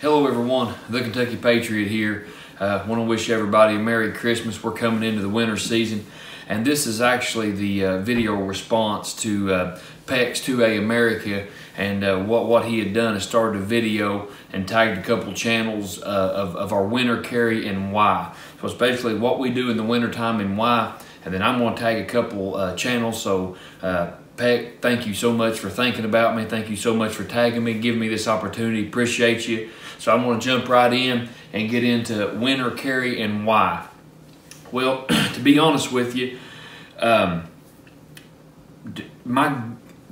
Hello everyone, the Kentucky Patriot here. Want to wish everybody a Merry Christmas. We're coming into the winter season, and this is actually the video response to Pecks 2A America, and what he had done is started a video and tagged a couple channels of our winter carry and why. So it's basically what we do in the wintertime and why, and then I'm going to tag a couple channels. So Peck, thank you so much for thinking about me. Thank you so much for tagging me, giving me this opportunity. Appreciate you. So I'm going to jump right in and get into winter carry and why. Well, to be honest with you,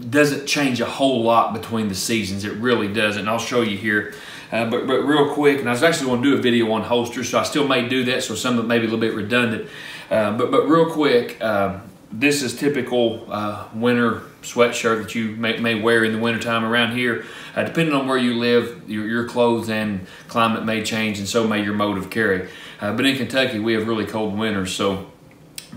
doesn't change a whole lot between the seasons. It really doesn't. And I'll show you here. But real quick, and I was actually going to do a video on holsters, so I still may do that. So some of it may be a little bit redundant. But real quick, this is typical winter sweatshirt that you may wear in the wintertime around here. Depending on where you live, your clothes and climate may change, and so may your mode of carry. But in Kentucky, we have really cold winters. So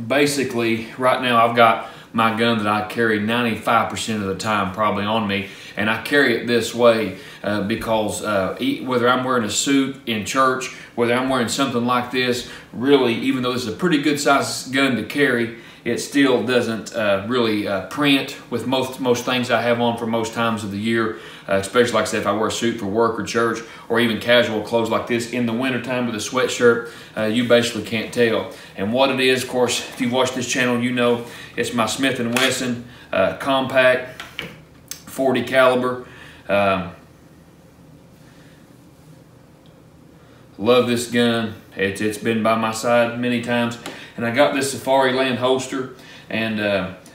basically, right now I've got my gun that I carry 95% of the time probably on me, and I carry it this way because whether I'm wearing a suit in church, whether I'm wearing something like this, really, even though this is a pretty good size gun to carry, it still doesn't really print with most things I have on for most times of the year, especially like I said, if I wear a suit for work or church, or even casual clothes like this. In the wintertime with a sweatshirt, you basically can't tell. And what it is, of course, if you've watched this channel, you know it's my Smith & Wesson compact 40 caliber. Love this gun. It's been by my side many times. And I got this Safariland holster, and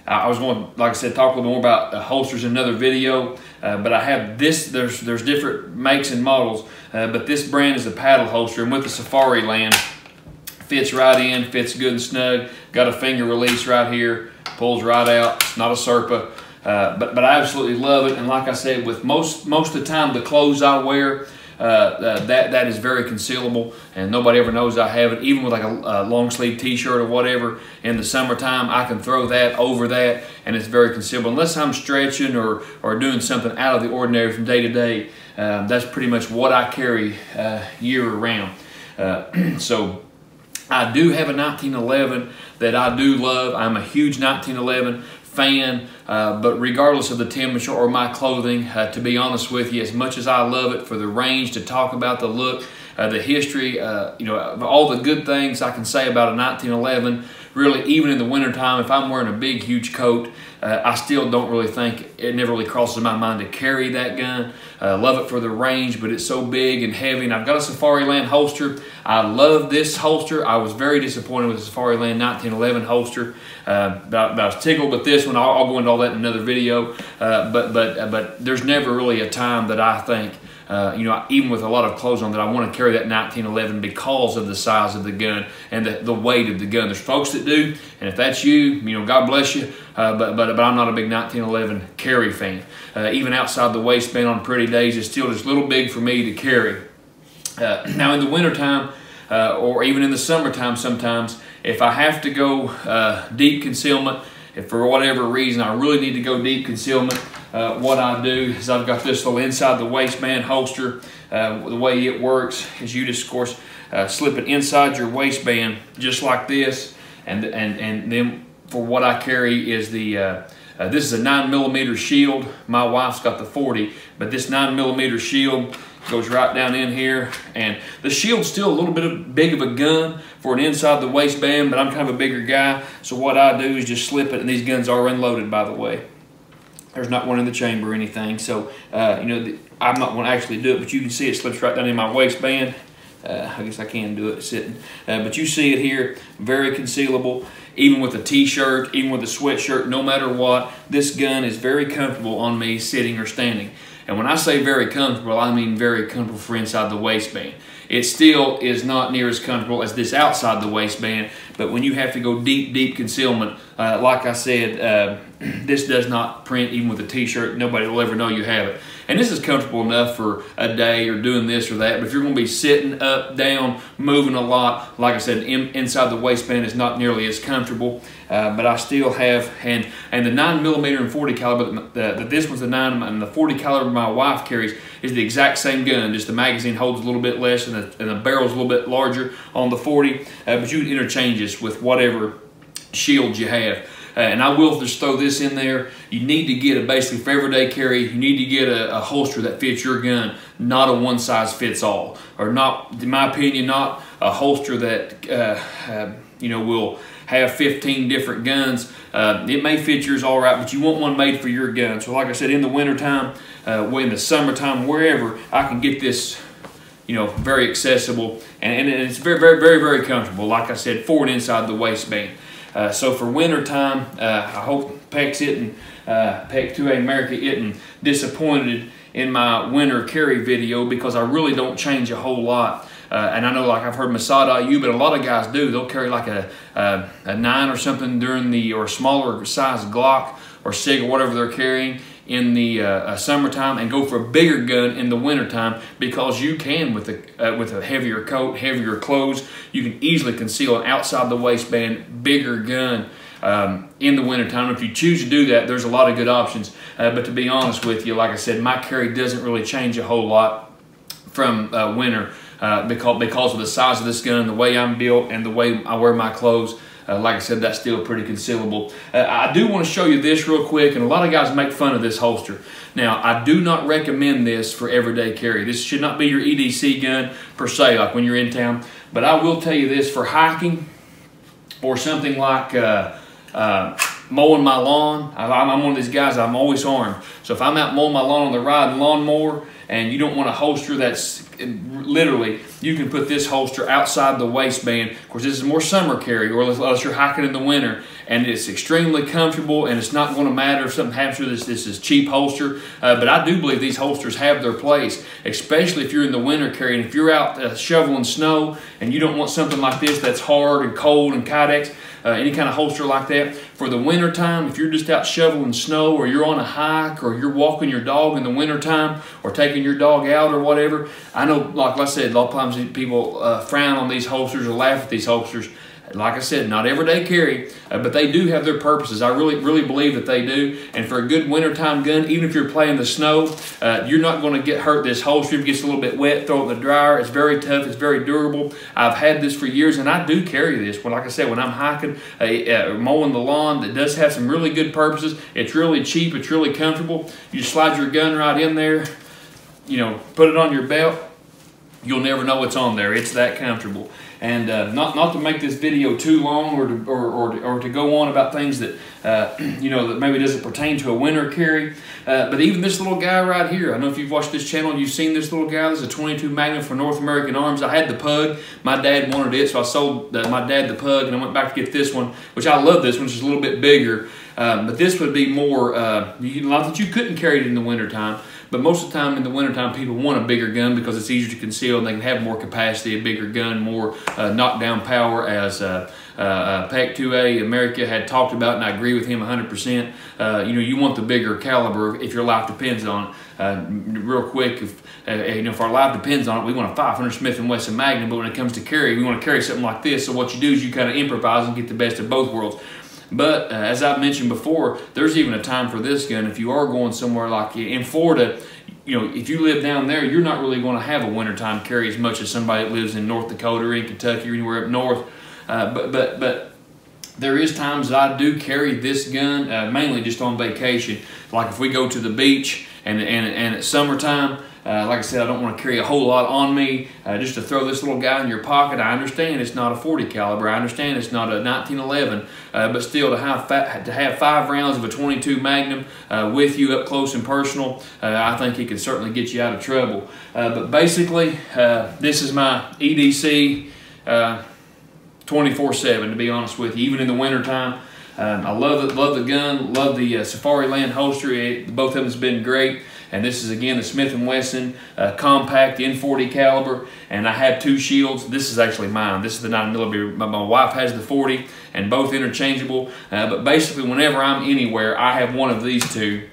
I was going to, like I said, talk a little more about holsters in another video. But I have this. There's different makes and models, but this brand is a paddle holster, and with the Safariland, fits right in, fits good and snug. Got a finger release right here, pulls right out. It's not a Serpa, but I absolutely love it. And like I said, with most of the time, the clothes I wear, that is very concealable, and nobody ever knows I have it. Even with like a long sleeve t-shirt or whatever in the summertime, I can throw that over that, and it's very concealable. Unless I'm stretching or doing something out of the ordinary from day to day, that's pretty much what I carry year round. So I do have a 1911 that I do love. I'm a huge 1911 fan, but regardless of the temperature or my clothing, to be honest with you, as much as I love it for the range, to talk about the look, the history, you know, all the good things I can say about a 1911, really, even in the wintertime, if I'm wearing a big, huge coat, I still don't really think, it never really crosses my mind to carry that gun. Love it for the range, but it's so big and heavy. And I've got a Safariland holster. I love this holster. I was very disappointed with the Safariland 1911 holster. But I was tickled with this one. I'll go into all that in another video. But there's never really a time that I think, you know, even with a lot of clothes on, that I want to carry that 1911 because of the size of the gun and the weight of the gun. There's folks that do, and if that's you, you know, God bless you. But I'm not a big 1911 carry fan. Even outside the waistband on pretty days, it's still just a little big for me to carry. Now in the wintertime, or even in the summertime sometimes, if I have to go deep concealment, if for whatever reason I really need to go deep concealment, what I do is I've got this little inside the waistband holster. The way it works is you just, of course, slip it inside your waistband just like this, and then for what I carry is the this is a 9mm shield. My wife's got the 40, but this 9mm shield goes right down in here, and the shield's still a little bit big of a gun for an inside the waistband, but I'm kind of a bigger guy, so what I do is just slip it, and these guns are unloaded, by the way. There's not one in the chamber or anything, so you know, I'm not going to actually do it, but you can see it slips right down in my waistband. I guess I can do it sitting, but you see it here, very concealable. Even with a t-shirt, even with a sweatshirt, no matter what, this gun is very comfortable on me sitting or standing. And when I say very comfortable, I mean very comfortable for inside the waistband. It still is not near as comfortable as this outside the waistband, but when you have to go deep concealment, like I said, this does not print even with a t-shirt. Nobody will ever know you have it. And this is comfortable enough for a day or doing this or that. But if you're going to be sitting up, down, moving a lot, like I said, inside the waistband is not nearly as comfortable. But I still have, and the 9mm and 40 caliber, this one's the 9 and the 40 caliber my wife carries is the exact same gun, just the magazine holds a little bit less and the barrel's a little bit larger on the 40, but you can interchange this with whatever shield you have. And I will just throw this in there. You need to get basically for everyday carry, you need to get a holster that fits your gun, not a one size fits all, or not, in my opinion, not a holster that you know, will have 15 different guns. It may fit yours all right, but you want one made for your gun. So like I said, in the wintertime, in the summertime, wherever, I can get this, you know, very accessible, and it's very comfortable. Like I said, forward inside the waistband. So for wintertime, I hope Pecks isn't, Pecks 2A America isn't disappointed in my winter carry video, because I really don't change a whole lot. And I know, like I've heard Masada IU, but a lot of guys do. They'll carry like a 9 or something during the, or smaller size Glock or SIG or whatever they're carrying in the summertime, and go for a bigger gun in the wintertime, because you can, with a heavier coat, heavier clothes, you can easily conceal an outside the waistband bigger gun in the wintertime. If you choose to do that, there's a lot of good options. But to be honest with you, like I said, my carry doesn't really change a whole lot from winter because of the size of this gun, the way I'm built, and the way I wear my clothes. Like I said, that's still pretty concealable. I do want to show you this real quick, and a lot of guys make fun of this holster. Now, I do not recommend this for everyday carry. This should not be your EDC gun per se, like when you're in town. But I will tell you this, for hiking or something like mowing my lawn. I'm one of these guys, I'm always armed. So if I'm out mowing my lawn on the riding lawnmower, and you don't want a holster that's literally, you can put this holster outside the waistband. Of course, this is more summer carry, or unless you're hiking in the winter, and it's extremely comfortable, and it's not going to matter if something happens to this. This is cheap holster, but I do believe these holsters have their place, especially if you're in the winter carry, and if you're out shoveling snow, and you don't want something like this that's hard and cold and Kydex, any kind of holster like that. For the winter time, if you're just out shoveling snow, or you're on a hike, or you're walking your dog in the winter time, or taking your dog out or whatever, I know, like I said, a lot of times people frown on these holsters or laugh at these holsters. Like I said, not everyday carry, but they do have their purposes. I really believe that they do. And for a good wintertime gun, even if you're playing the snow, you're not going to get hurt this holster. If it gets a little bit wet, throw it in the dryer. It's very tough. It's very durable. I've had this for years, and I do carry this. Well, like I said, when I'm hiking, mowing the lawn, it does have some really good purposes. It's really cheap. It's really comfortable. You just slide your gun right in there, you know, put it on your belt. You'll never know what's on there. It's that comfortable. And not to make this video too long, or to go on about things that you know, that maybe doesn't pertain to a winter carry, but even this little guy right here. I don't know if you've watched this channel and you've seen this little guy. This is a 22 Magnum for North American Arms. I had the Pug. My dad wanted it, so I sold my dad the Pug, and I went back to get this one, which I love. This one, which is a little bit bigger, but this would be more. Not that you couldn't carry it in the wintertime. But most of the time in the wintertime, people want a bigger gun because it's easier to conceal, and they can have more capacity, a bigger gun, more knockdown power, as Pecks 2A America had talked about, and I agree with him 100%. You know, you want the bigger caliber if your life depends on it. Real quick, if you know, if our life depends on it, we want a 500 Smith & Wesson Magnum, but when it comes to carry, we want to carry something like this. So what you do is you kind of improvise and get the best of both worlds. But as I've mentioned before, there's even a time for this gun. If you are going somewhere like in Florida, you know, if you live down there, you're not really going to have a wintertime carry as much as somebody that lives in North Dakota or in Kentucky or anywhere up north. But there is times that I do carry this gun, mainly just on vacation. Like if we go to the beach and it's summertime, like I said, I don't want to carry a whole lot on me, just to throw this little guy in your pocket. I understand it's not a 40 caliber. I understand it's not a 1911, but still to have 5 rounds of a 22 Magnum with you up close and personal, I think it can certainly get you out of trouble. But basically, this is my EDC 24/7, to be honest with you, even in the wintertime. I love the gun, love the Safariland holster. Both of them has been great. And this is, again, the Smith & Wesson compact N40 caliber. And I have 2 shields. This is actually mine. This is the 9mm. My wife has the 40, and both interchangeable. But basically, whenever I'm anywhere, I have one of these two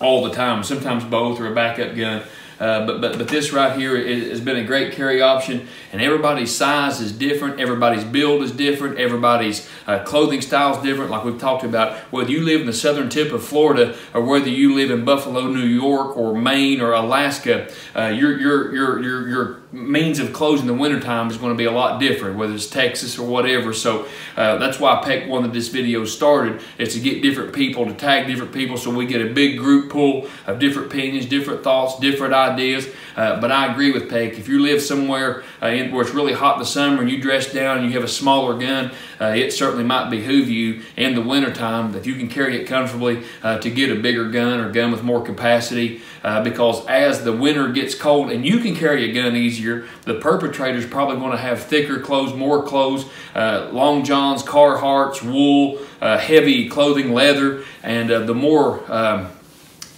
all the time, sometimes both or a backup gun. But this right here has been a great carry option, and everybody's size is different, everybody's build is different, everybody's clothing style is different, like we've talked about. Whether you live in the southern tip of Florida or whether you live in Buffalo, New York, or Maine or Alaska, your means of clothes in the wintertime is going to be a lot different, whether it's Texas or whatever. So that's why Peck wanted this video started, is to get different people, to tag different people, so we get a big group pull of different opinions, different thoughts, different ideas. But I agree with Peck. If you live somewhere where it's really hot in the summer and you dress down and you have a smaller gun, it certainly might behoove you in the wintertime, if you can carry it comfortably, to get a bigger gun or gun with more capacity, because as the winter gets cold and you can carry a gun easier, the perpetrator's probably going to have thicker clothes, more clothes, long johns, Carhartts, wool, heavy clothing, leather, and the more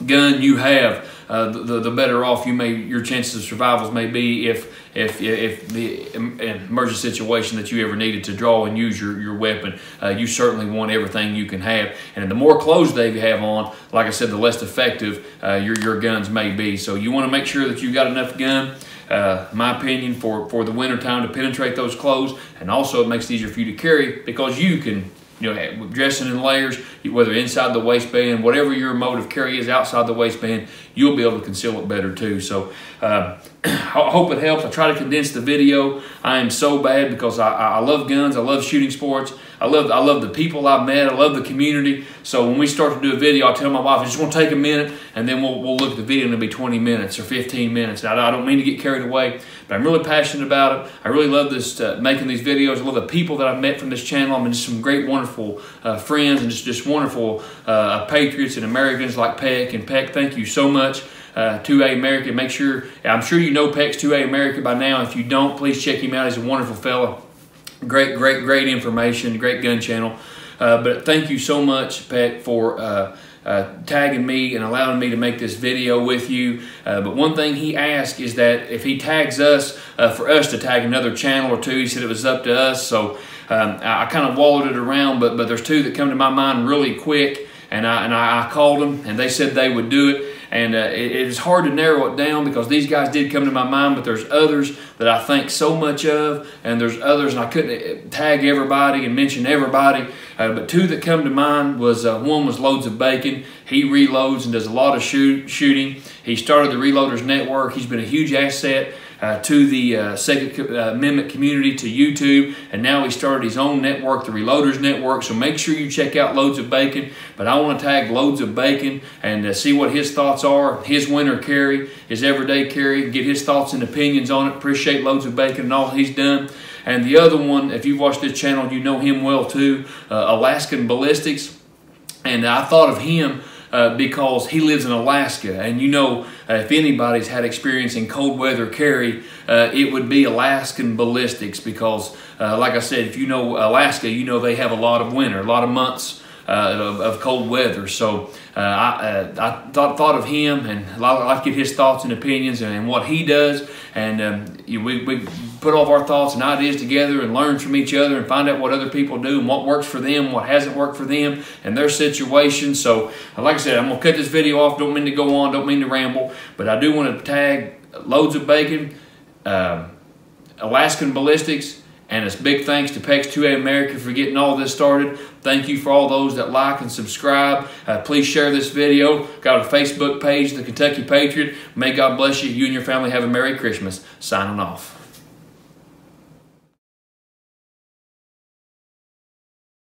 gun you have, the better off your chances of survival may be if the emergency situation that you ever needed to draw and use your weapon. You certainly want everything you can have, and the more clothes they have on, like I said, the less effective your guns may be. So you want to make sure that you've got enough gun, my opinion, for the winter time to penetrate those clothes, and also it makes it easier for you to carry because you can, dressing in layers, whether inside the waistband, whatever your mode of carry is outside the waistband, you'll be able to conceal it better too. So I hope it helps. I try to condense the video. I am so bad because I love guns. I love shooting sports. I love the people I've met. I love the community. So when we start to do a video, I tell my wife, I just want to take a minute, and then we'll look at the video and it'll be 20 minutes or 15 minutes. I don't mean to get carried away, but I'm really passionate about it. I really love this, making these videos. I love the people that I've met from this channel. I mean, just some great, wonderful friends, and just wonderful patriots and Americans like Peck. And Peck, thank you so much. 2A America. Make sure, I'm sure you know Pecks 2A America by now. If you don't, please check him out. He's a wonderful fellow. Great information, great gun channel. But thank you so much, Peck, for tagging me and allowing me to make this video with you. But one thing he asked is that if he tags us, for us to tag another channel or two, he said it was up to us. So I kind of wallowed it around, but there's two that come to my mind really quick, and I called them, and they said they would do it. And it is hard to narrow it down because these guys did come to my mind, but there's others that I think so much of, and there's others, and I couldn't tag everybody and mention everybody. But two that come to mind was, one was Loads of Bacon. He reloads and does a lot of shooting. He started the Reloaders Network. He's been a huge asset to the Second Amendment community, to YouTube, and now he started his own network, the Reloaders Network. So make sure you check out Loads of Bacon. But I want to tag Loads of Bacon and see what his thoughts are, his winter carry, his everyday carry, get his thoughts and opinions on it. Appreciate Loads of Bacon and all he's done. And the other one, if you've watched this channel, you know him well too, Alaskan Ballistics. And I thought of him because he lives in Alaska, and if anybody's had experience in cold weather carry, it would be Alaskan Ballistics, because like I said, if you know Alaska, you know they have a lot of winter, a lot of months of cold weather. So I thought of him, and I'd like to get his thoughts and opinions and what he does, and we put all of our thoughts and ideas together and learn from each other and find out what other people do and what works for them, what hasn't worked for them and their situation. So like I said, I'm going to cut this video off. Don't mean to go on, don't mean to ramble, but I do want to tag Loads of Bacon, Alaskan Ballistics, and it's big thanks to Pecks 2A America for getting all this started. Thank you for all those that like and subscribe. Please share this video. Got a Facebook page, The Kentucky Patriot. May God bless you. You and your family have a Merry Christmas. Signing off.